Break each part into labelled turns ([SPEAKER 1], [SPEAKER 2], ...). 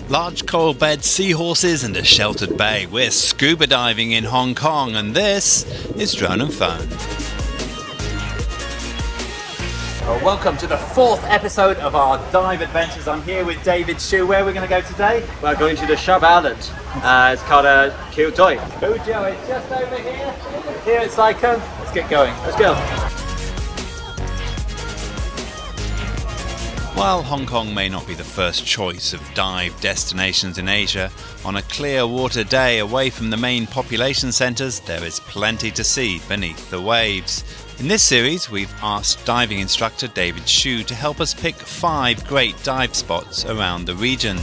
[SPEAKER 1] Large coral beds, seahorses and a sheltered bay. We're scuba diving in Hong Kong, and this is Drone and Phone.
[SPEAKER 2] Welcome to the 4th episode of our dive adventures. I'm here with David Shu. Where are we going to go today?
[SPEAKER 3] We're going to the Shuba Island. It's called Kyoto.
[SPEAKER 2] Kyoto, it's just over here. Here at Sai Kung. Let's get going.
[SPEAKER 3] Let's go.
[SPEAKER 1] While Hong Kong may not be the first choice of dive destinations in Asia, on a clear water day away from the main population centres, there is plenty to see beneath the waves. In this series, we've asked diving instructor David Shu to help us pick 5 great dive spots around the region.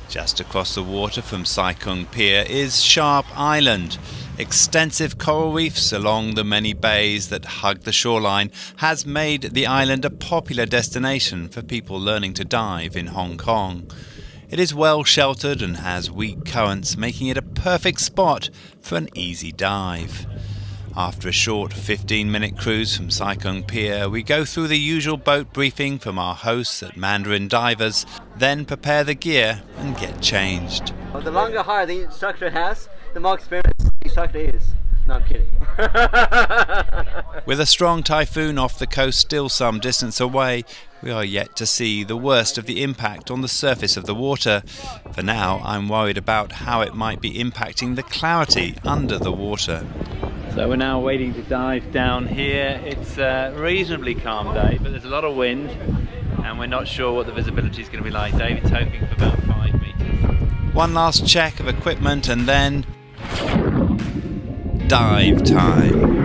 [SPEAKER 1] Just across the water from Sai Kung Pier is Sharp Island. Extensive coral reefs along the many bays that hug the shoreline has made the island a popular destination for people learning to dive in Hong Kong. It is well sheltered and has weak currents, making it a perfect spot for an easy dive. After a short 15-minute cruise from Sai Kung Pier, we go through the usual boat briefing from our hosts at Mandarin Divers, then prepare the gear and get changed.
[SPEAKER 3] The longer hire the instructor has, the more experienced the instructor is. No, I'm kidding.
[SPEAKER 1] With a strong typhoon off the coast still some distance away, we are yet to see the worst of the impact on the surface of the water. For now, I'm worried about how it might be impacting the clarity under the water.
[SPEAKER 4] So we're now waiting to dive down here. It's a reasonably calm day, but there's a lot of wind and we're not sure what the visibility is going to be like. David's hoping for about 5 meters.
[SPEAKER 1] One last check of equipment and then dive time.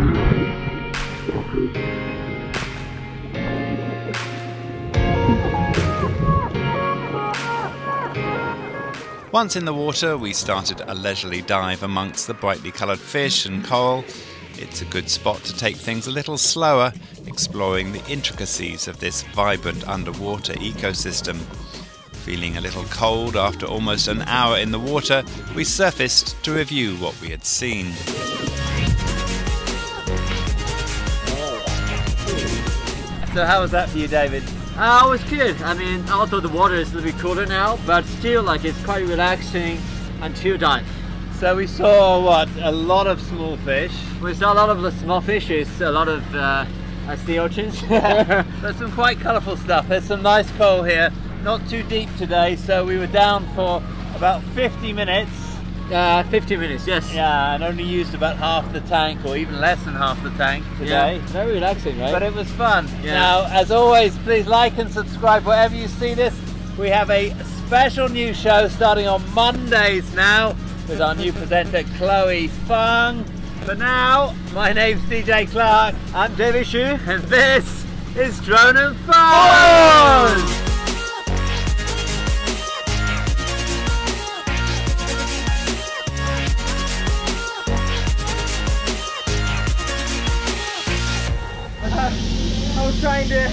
[SPEAKER 1] Once in the water, we started a leisurely dive amongst the brightly coloured fish and coral. It's a good spot to take things a little slower, exploring the intricacies of this vibrant underwater ecosystem. Feeling a little cold after almost an hour in the water, we surfaced to review what we had seen.
[SPEAKER 4] So how was that for you, David?
[SPEAKER 3] It was good. I mean, although the water is a little bit cooler now, but still, like, it's quite relaxing until dive.
[SPEAKER 4] So we saw what? A lot of small fish.
[SPEAKER 3] We saw a lot of the small fishes, a lot of sea urchins.
[SPEAKER 4] There's some quite colourful stuff. There's some nice coral here. Not too deep today, so we were down for about 50 minutes.
[SPEAKER 3] 50 minutes, yes.
[SPEAKER 4] Yeah, and only used about half the tank, or even less than half the tank today.
[SPEAKER 3] Yeah, very relaxing, right?
[SPEAKER 4] But it was fun.
[SPEAKER 3] Yeah.
[SPEAKER 4] Now, as always, please like and subscribe wherever you see this. We have a special new show starting on Mondays now with our new presenter, Chloe Fung. For now, my name's DJ Clark.
[SPEAKER 3] I'm David Shu,
[SPEAKER 4] And this is Drone and Phone! I was trying to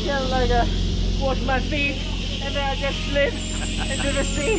[SPEAKER 4] kind of like wash my feet, and then I just slid into the sea.